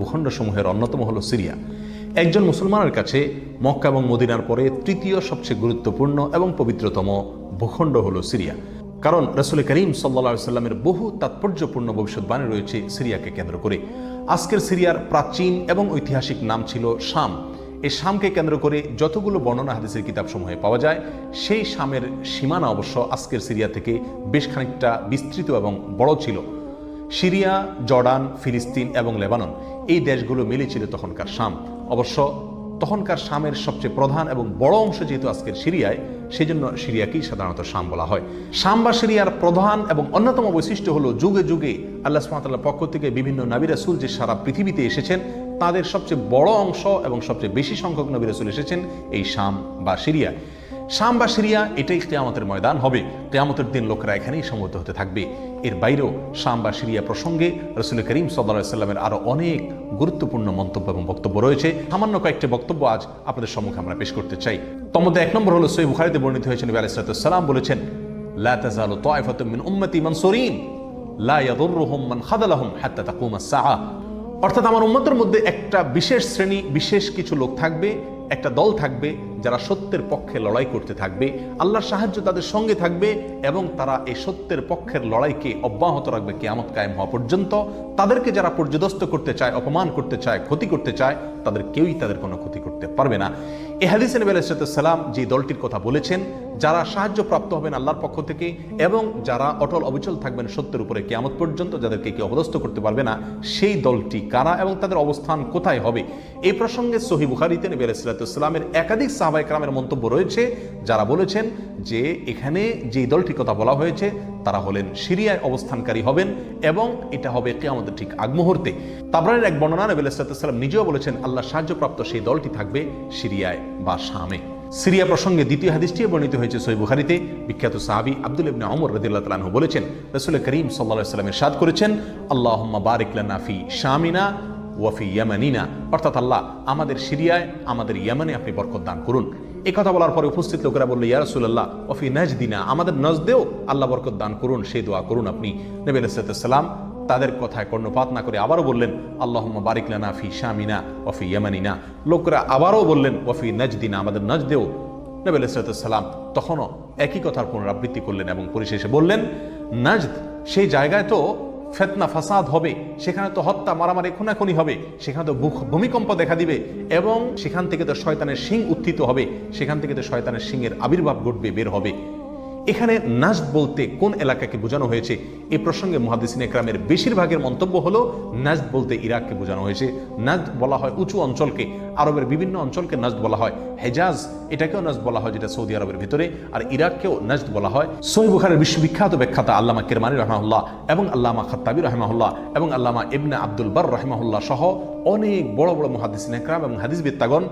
ভূখণ্ডসমূহের অন্যতম হলো সিরিয়া। একজন মুসলমানের কাছে মক্কা এবং মদিনার পরে তৃতীয় সবচেয়ে গুরুত্বপূর্ণ এবং পবিত্রতম ভূখণ্ড হলো সিরিয়া। কারণ রাসূল করিম সাল্লাল্লাহু আলাইহি ওয়াসাল্লামের বহু তাৎপর্যপূর্ণ ভবিষ্যৎবাণী রয়েছে সিরিয়াকে কেন্দ্র করে। আজকের সিরিয়ার প্রাচীন এবং ঐতিহাসিক নাম ছিল শাম। এই শামকে কেন্দ্র করে যতগুলো বর্ণনা হাদিসের কিতাবসমূহে পাওয়া যায়, সেই শামের সীমানা অবশ্য আজকের সিরিয়া থেকে বেশ খানিকটা বিস্তৃত এবং বড় ছিল। সিরিয়া, জর্ডান, ফিলিস্তিন এবং লেবানন এই দেশগুলো মিলে ছিল তখনকার শাম। অবশ্য তখনকার শামের সবচেয়ে প্রধান এবং বড় অংশ যেহেতু আজকের সিরিয়ায়, সেই জন্য সিরিয়াকেই সাধারণত শাম বলা হয়। শাম বা সিরিয়ার প্রধান এবং অন্যতম বৈশিষ্ট্য হলো যুগে যুগে আল্লাহ সুবহানাহু ওয়া তাআলার পক্ষ থেকে বিভিন্ন নবী রাসূল যে সারা পৃথিবীতে এসেছেন, তাদের সবচেয়ে বড় অংশ এবং সবচেয়ে বেশি সংখ্যক নবী রাসূল এসেছেন এই শাম বা সিরিয়া। শাম বা সিরিয়া এটাই কিয়ামতের ময়দান হবে। কিয়ামতের দিন লোকেরা এখানেই সমবেত হতে থাকবে। এর বাইরেও শাম বা সিরিয়া প্রসঙ্গে রাসূল করিম সাল্লাল্লাহু আলাইহি ওয়াসাল্লামের আরো অনেক গুরুত্বপূর্ণ মন্তব্য এবং বক্তব্য রয়েছে। সামান্য কয়েকটি বক্তব্য আজ আপনাদের সম্মুখে আমরা পেশ করতে চাই। তার মধ্যে এক নম্বর হলো সহিহ বুখারীতে বর্ণিত হয়েছে, নবী আলাইহিস সালাতু ওয়াস সালাম বলেছেন, লা তাযালু তায়ফাতুম মিন উম্মতি মানসুরিন লা ইয়াদুররুহুম মান খাযালাহুম হাত্তা তাকুমাস সাআ। অর্থাৎ আমার উম্মতের মধ্যে একটা বিশেষ শ্রেণী, বিশেষ কিছু লোক থাকবে, একটা দল থাকবে যারা সত্যের পক্ষে লড়াই করতে থাকবে, আল্লাহর সাহায্য তাদের সঙ্গে থাকবে এবং তারা এই সত্যের পক্ষের লড়াইকে অব্যাহত রাখবে কিয়ামত কায়েম হওয়া পর্যন্ত। তাদেরকে যারা পর্যদস্ত করতে চায়, অপমান করতে চায়, ক্ষতি করতে চায়, তাদের কেউই তাদের কোনো ক্ষতি করতে পারবে না। এই হাদিসে নবী আলাইহিস সালাম যে দলটির কথা বলেছেন, যারা সাহায্য প্রাপ্ত হবেন আল্লাহর পক্ষ থেকে এবং যারা অটল অবিচল থাকবেন সত্যের উপরে কিয়ামত পর্যন্ত, যাদেরকে কেউ অপদস্থ করতে পারবে না, সেই দলটি কারা এবং তাদের অবস্থান কোথায় হবে, এই প্রসঙ্গে সহিহ বুখারীতে নবী আলাইহিস সালামের একাধিক সাহাবায়ে কেরামের মন্তব্য রয়েছে, যারা বলেছেন যে এখানে যে দলটির কথা বলা হয়েছে তারা হলেন সিরিয়ায় অবস্থানকারী হবেন এবং এটা হবে কিয়ামতের ঠিক আগ মুহূর্তে। তাবরানীর এক বর্ণনা নবী আলাইহিস সালাম নিজেও বলেছেন আল্লাহ সাহায্যপ্রাপ্ত সেই দলটি থাকবে সিরিয়ায় বা শামে। সিরিয়া প্রসঙ্গে দ্বিতীয় হাদিসটি বর্ণিত হয়েছে সহিহ বুখারীতে। বিখ্যাত সাহাবী আব্দুল্লাহ ইবনে ওমর রাদিয়াল্লাহু তাআলা আনহু বলেছেন, রাসূল করিম সাল্লাল্লাহু আলাইহি ওয়াসাল্লাম ইরশাদ করেছেন, আল্লাহুম্মা বারিক লানা ফি শামিনা ওয়া ফি ইয়ামানিনা, অর্থাৎ আল্লাহ আমাদের সিরিয়ায়, আমাদের ইয়ামানে আপনি বরকত দান করুন। এই কথা বলার পরে উপস্থিত লোকেরা বলল, ইয়া রাসূলুল্লাহ ওয়া ফি নাজদিনা, আমাদের নজদেও আল্লাহ বরকত দান করুন, সেই দোয়া করুন আপনি। নবী আলাইহিস সালাম তাদের কথায় কর্ণপাত না করে আবারও বললেন, আল্লাহুম্মা বারিক লানা ফি শামিনা ওয়া ফি ইয়ামানিনা। লোকেরা আবারও বললেন, ওয়া ফি নাজদিনা, আমাদের নজদেও। নবী আলাইহিস সালাম তখনও একই কথার পুনরাবৃত্তি করলেন এবং পরিশেষে বললেন, নাজদ সেই জায়গায় তো ফিতনা ফাসাদ হবে, সেখানে তো হত্যা, মারামারি, খুনাখুনি হবে, সেখানে তো ভূমিকম্প দেখা দিবে এবং সেখান থেকে তো শয়তানের শিং উত্থিত হবে, সেখান থেকে তো শয়তানের শিংয়ের আবির্ভাব ঘটবে, বের হবে। এখানে নাজদ বলতে কোন এলাকাকে বোঝানো হয়েছে, এই প্রসঙ্গে মুহাদ্দিসিন ইকরামের বেশিরভাগের মন্তব্য হলো নাজদ বলতে ইরাককে বোঝানো হয়েছে। নাজদ বলা হয় উঁচু অঞ্চলকে, আরবের বিভিন্ন অঞ্চলকে নাজদ বলা হয়। হেজাজ এটাকেও নাজদ বলা হয়, যেটা সৌদি আরবের ভিতরে, আর ইরাককেও নাজদ বলা হয়। সহিহ বুখারীর বিশ্ববিখ্যাত ব্যাখ্যাতা আল্লামা কিরমানি রাহিমাহুল্লাহ এবং আল্লামা খাত্তাবী রাহিমাহুল্লাহ এবং আল্লামা ইবনে আব্দুল বার রাহিমাহুল্লাহ সহ অনেক বড় বড় মুহাদ্দিসিন ইকরাম এবং হাদিসবিদগণ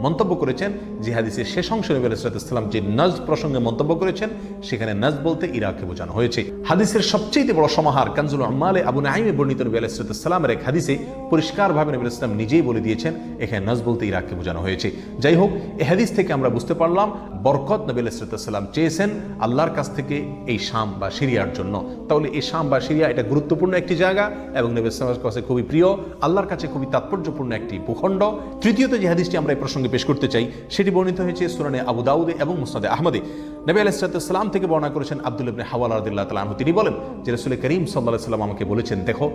মন্তব্য করেছেন যে হাদিসের শেষ অংশে নবী আলাইহিস সালাম যে নাজদ প্রসঙ্গে মন্তব্য করেছেন, সেখানে নাজদ বলতে ইরাককে বোঝানো হয়েছে। হাদিসের সবচেয়ে বড় সমাহার কানজুল উম্মালে আবু নাঈমে বর্ণিত নবী আলাইহিস সালামের এক হাদিসে পরিষ্কারভাবে নবী আলাইহিস সালাম নিজেই বলে দিয়েছেন এখানে নাজদ বলতে ইরাককে বোঝানো হয়েছে। যাই হোক, এই হাদিস থেকে আমরা বুঝতে পারলাম বরকত নবী আলাইহিস সালাম চেয়েছেন আল্লাহর কাছ থেকে এই শাম বা সিরিয়ার জন্য। তাহলে এই শাম বা সিরিয়া এটা গুরুত্বপূর্ণ একটি জায়গা এবং নবী আলাইহিস সালামের কাছে খুবই প্রিয়, আল্লাহর কাছে খুবই তাৎপর্যপূর্ণ একটি ভূখণ্ড। তৃতীয়ত যে হাদিসটি আমরা এই প্রসঙ্গে পেশ করতে চাই, সেটি বর্ণিত হয়েছে সুনানে আবু দাউদে এবং মুসনাদে আহমদে। নবী আলাইহিস সালাম থেকে বর্ণনা করেছেন আব্দুল্লাহ ইবনে হাওয়ালা রাদিয়াল্লাহু তাআলা আনহু, তিনি বলেন যে রাসূল করিম সাল্লাল্লাহু আলাইহি ওয়াসাল্লাম আমাকে বলেছেন, দেখো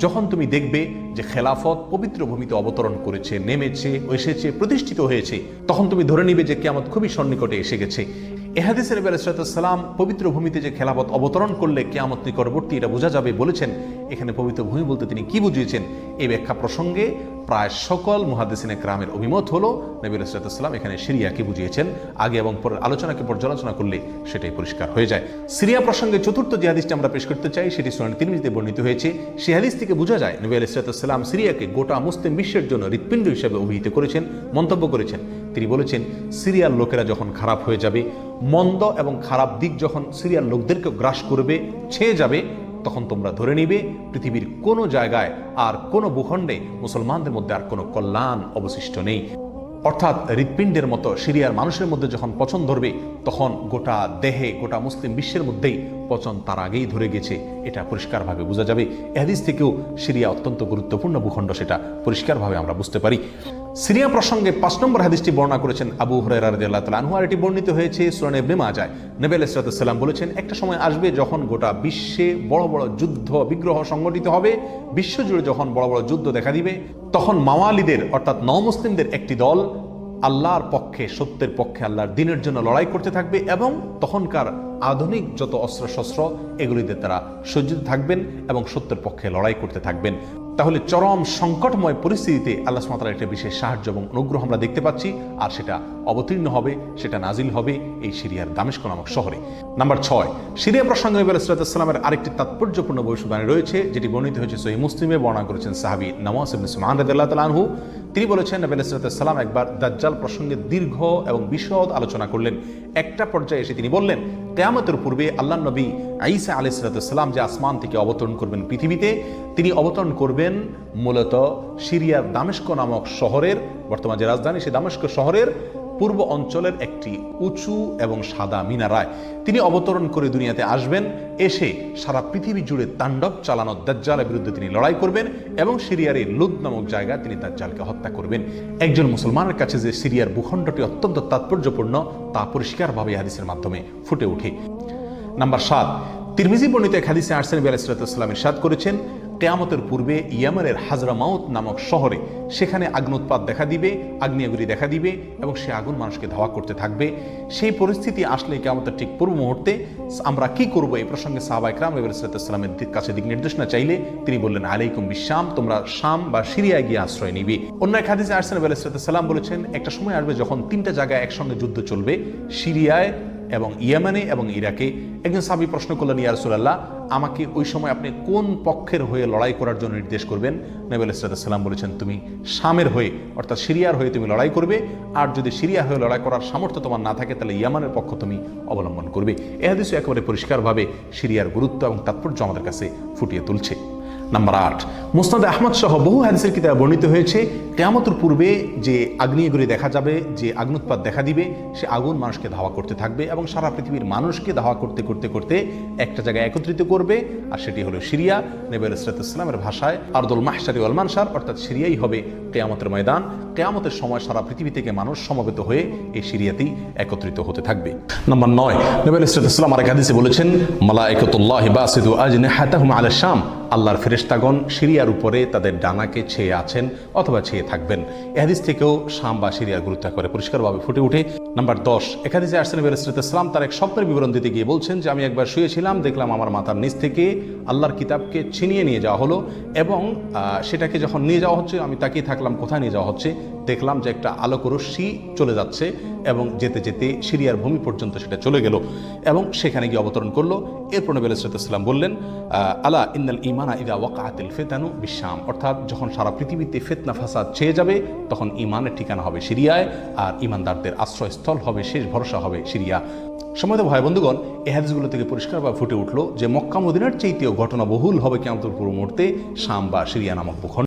যখন তুমি দেখবে যে খেলাফত পবিত্র ভূমিতে অবতরণ করেছে, নেমেছে, এসেছে, প্রতিষ্ঠিত হয়েছে, তখন তুমি ধরে নিবে যে কিয়ামত খুবই সন্নিকটে এসে গেছে। এই হাদিসে নবী আলাইহিস সালাম পবিত্র ভূমিতে যে খেলাফত অবতরণ করলে কিয়ামত নিকটবর্তী এটা বোঝা যাবে বলেছেন। এখানে পবিত্র ভূমি বলতে তিনি কি বুঝিয়েছেন, এই ব্যাখ্যা প্রসঙ্গে প্রায় সকল মুহাদ্দিসিন ইকরামের অভিমত হলো নবী আলাইহিস সালাম এখানে সিরিয়াকে বুঝিয়েছেন। আগে এবং পরের আলোচনাকে পর্যালোচনা করলে সেটাই পরিষ্কার হয়ে যায়। সিরিয়া প্রসঙ্গে চতুর্থ যে হাদিসটি আমরা পেশ করতে চাই, সেটি সুনান তিরমিজিতে বর্ণিত হয়েছে। সেই হাদিস থেকে বোঝা যায় নবী আলাইহিস সালাম সিরিয়াকে গোটা মুসলিম বিশ্বের জন্য হৃৎপিণ্ড হিসেবে অভিহিত করেছেন, মন্তব্য করেছেন। তিনি বলেছেন, সিরিয়ার লোকেরা যখন খারাপ হয়ে যাবে, মন্দ এবং খারাপ দিক যখন সিরিয়ার লোকদেরকে গ্রাস করবে, ছেয়ে যাবে, তখন তোমরা ধরে নিবে পৃথিবীর কোনো জায়গায় আর কোনো ভূখণ্ডে মুসলমানদের মধ্যে আর কোনো কল্যাণ অবশিষ্ট নেই। অর্থাৎ হৃৎপিণ্ডের মতো সিরিয়ার মানুষের মধ্যে যখন পচন ধরবে তখন গোটা দেহে, গোটা মুসলিম বিশ্বের মধ্যেই পচন তার আগেই ধরে গেছে, এটা পরিষ্কারভাবে বোঝা যাবে। এ হাদিস থেকেও সিরিয়া অত্যন্ত গুরুত্বপূর্ণ ভূখণ্ড, সেটা পরিষ্কারভাবে আমরা বুঝতে পারি। সিরিয়া প্রসঙ্গে 5 নম্বর হাদিসটি বর্ণনা করেছেন আবু হুরায়রা রাদিয়াল্লাহু তাআলা আনহু, আর এটি বর্ণিত হয়েছে সুনান ইবনে মাজাহ। নবী আলাইহিস সালাম বলেছেন, একটা সময় আসবে যখন গোটা বিশ্বে বড় বড় যুদ্ধ বিগ্রহ সংগঠিত হবে, বিশ্বজুড়ে যখন বড় বড় যুদ্ধ দেখা দিবে, তখন মাওয়ালিদের অর্থাৎ নওমুসলিমদের একটি দল আল্লাহর পক্ষে, সত্যের পক্ষে, আল্লাহর দ্বীনের জন্য লড়াই করতে থাকবে এবং তখনকার আধুনিক যত অস্ত্রশস্ত্র এগুলিতে তারা সজ্জিত থাকবেন এবং সত্যের পক্ষে লড়াই করতে থাকবেন। তাহলে চরম সংকটময় পরিস্থিতিতে আল্লাহ সুবহানাহু ওয়া তাআলার একটা বিশেষ সাহায্য এবং অনুগ্রহ আমরা দেখতে পাচ্ছি, আর সেটা অবতীর্ণ হবে, সেটা নাজিল হবে এই সিরিয়ার দামেস্ক নামক শহরে। নাম্বার 6, সিরিয়া প্রসঙ্গে নবী আলাইহিস সালামের আরেকটি তাৎপর্যপূর্ণ ভবিষ্যদ্বাণী রয়েছে, যেটি বর্ণিত হয়েছে সহিহ মুসলিমে। বর্ণনা করেছেন সাহাবী নওয়াস ইবনে সুমাআন রাদিয়াল্লাহু তাআলা আনহু। তিনি বলেছেন, নবী আলাইহিস সালাম একবার দাজ্জাল প্রসঙ্গে দীর্ঘ এবং বিশদ আলোচনা করলেন। একটা পর্যায়ে এসে তিনি বললেন, কিয়ামতের পূর্বে আল্লাহর নবী ঈসা আলাইহিস সালাম যে আসমান থেকে অবতরণ করবেন পৃথিবীতে, তিনি অবতরণ করবেন মূলত সিরিয়ার দামেস্ক নামক শহরের, বর্তমান যে রাজধানী সেই দামেস্ক শহরের পূর্ব অঞ্চলের একটি উঁচু এবং সাদা মিনারায় তিনি অবতরণ করে দুনিয়াতে আসবেন। এসে সারা পৃথিবী জুড়ে তাণ্ডব চালানো দাজ্জালের বিরুদ্ধে তিনি লড়াই করবেন এবং সিরিয়ার এই লুদ নামক জায়গায় তিনি দাজ্জালকে হত্যা করবেন। একজন মুসলমানের কাছে যে সিরিয়ার ভূখণ্ডটি অত্যন্ত তাৎপর্যপূর্ণ তা পরিষ্কারভাবে হাদিসের মাধ্যমে ফুটে ওঠে। নাম্বার 7, তিরমিজি বর্ণিত এক হাদিসে আসছে নবী আলাইহিস সালাম ইরশাদ করেছেন, কিয়ামতের পূর্বে ইয়েমেনের হাজরামাউত নামক শহরে সেখানে আগ্নোৎপাত দেখা দিবে, আগ্নেয়গিরি দেখা দিবে এবং সে আগুন মানুষকে ধাওয়া করতে থাকবে। সেই পরিস্থিতি আসলে কিয়ামতের ঠিক পূর্ব মুহূর্তে আমরা কি করব, এই প্রসঙ্গে সাহাবায়ে কেরাম নবী আলাইহিস সালামের কাছে দিক নির্দেশনা চাইলে তিনি বললেন, আলাইকুম বিশাম, তোমরা শাম বা সিরিয়ায় গিয়ে আশ্রয় নিবে। অন্য এক হাদিসে আসছে নবী আলাইহিস সালাম বলেছেন, একটা সময় আসবে যখন 3টা জায়গায় একসঙ্গে যুদ্ধ চলবে, সিরিয়ায় এবং ইয়েমেনে এবং ইরাকে। একজন সাহাবী প্রশ্ন করলেন, ইয়া রাসূলুল্লাহ, আমাকে ওই সময় আপনি কোন পক্ষের হয়ে লড়াই করার জন্য নির্দেশ করবেন? নবী আলাইহিস সালাম বলেছেন, তুমি শামের হয়ে অর্থাৎ সিরিয়ার হয়ে তুমি লড়াই করবে, আর যদি সিরিয়া হয়ে লড়াই করার সামর্থ্য তোমার না থাকে তাহলে ইয়েমেনের পক্ষ তুমি অবলম্বন করবে। এই হাদিসে একেবারে পরিষ্কারভাবে সিরিয়ার গুরুত্ব এবং তাৎপর্য আমাদের কাছে ফুটিয়ে তুলছে। নাম্বার 8, মুসনাদে আহমদ সহ বহু হাদিসের কিতাবে বর্ণিত হয়েছে, কিয়ামতের পূর্বে যে আগ্নেয়গিরি দেখা যাবে, যে আগ্নোৎপাত দেখা দিবে, সে আগুন মানুষকে ধাওয়া করতে থাকবে এবং সারা পৃথিবীর মানুষকে ধাওয়া করতে করতে করতে একটা জায়গায় একত্রিত করবে, আর সেটি হলো সিরিয়া। নবী আলাইহিস সালামের ভাষায় আরদুল মাহশারি ওয়াল মানশার, অর্থাৎ সিরিয়াই হবে কিয়ামতের ময়দান। কিয়ামতের সময় সারা পৃথিবী থেকে মানুষ সমবেত হয়ে এই সিরিয়াতেই একত্রিত হতে থাকবে। নাম্বার 9, নবী আলাইহিস সালাম আরেক হাদিসে বলেছেন, মালায়েকাতুল্লাহি বাসিতু আজনিহাতাহুম আলা শাম, আল্লাহর ফেরেশতাগণ সিরিয়ার উপরে তাদের ডানাকে ছেয়ে আছেন অথবা ছেয়ে থাকবেন। এই হাদিস থেকেও শাম বা সিরিয়ার গুরুত্ব করে পরিষ্কারভাবে ফুটে ওঠে। নাম্বার 10, এক হাদিসে আসছে নবী আলাইহিস সালাম তার এক স্বপ্নের বিবরণ দিতে গিয়ে বলছেন যে, আমি একবার শুয়েছিলাম, দেখলাম আমার মাথার নিচ থেকে আল্লাহর কিতাবকে ছিনিয়ে নিয়ে যাওয়া হলো এবং সেটাকে যখন নিয়ে যাওয়া হচ্ছে আমি তাকিয়ে থাকলাম কোথায় নিয়ে যাওয়া হচ্ছে। দেখলাম যে একটা আলোক রশ্মি চলে যাচ্ছে এবং যেতে যেতে সিরিয়ার ভূমি পর্যন্ত সেটা চলে গেল এবং সেখানে গিয়ে অবতরণ করলো। এরপর নবী আলাইহিস সালাম বললেন, আলা ইন্নাল ঈমানা ইযা ওয়াকাআতিল ফিতানু বিশাম, অর্থাৎ যখন সারা পৃথিবীতে ফিতনা ফাসাদ ছেয়ে যাবে তখন ঈমানের ঠিকানা হবে সিরিয়ায়, আর ঈমানদারদের আশ্রয়স্থল হবে, শেষ ভরসা হবে সিরিয়া। সম্মানিত ভাই বন্ধুগণ, এই হাদিসগুলো থেকে পরিষ্কারভাবে ফুটে উঠলো যে মক্কা মদিনার চাইতেও ঘটনা বহুল হবে কিয়ামতের পূর্ব মুহূর্তে শাম বা সিরিয়া নামক ভূখণ্ড।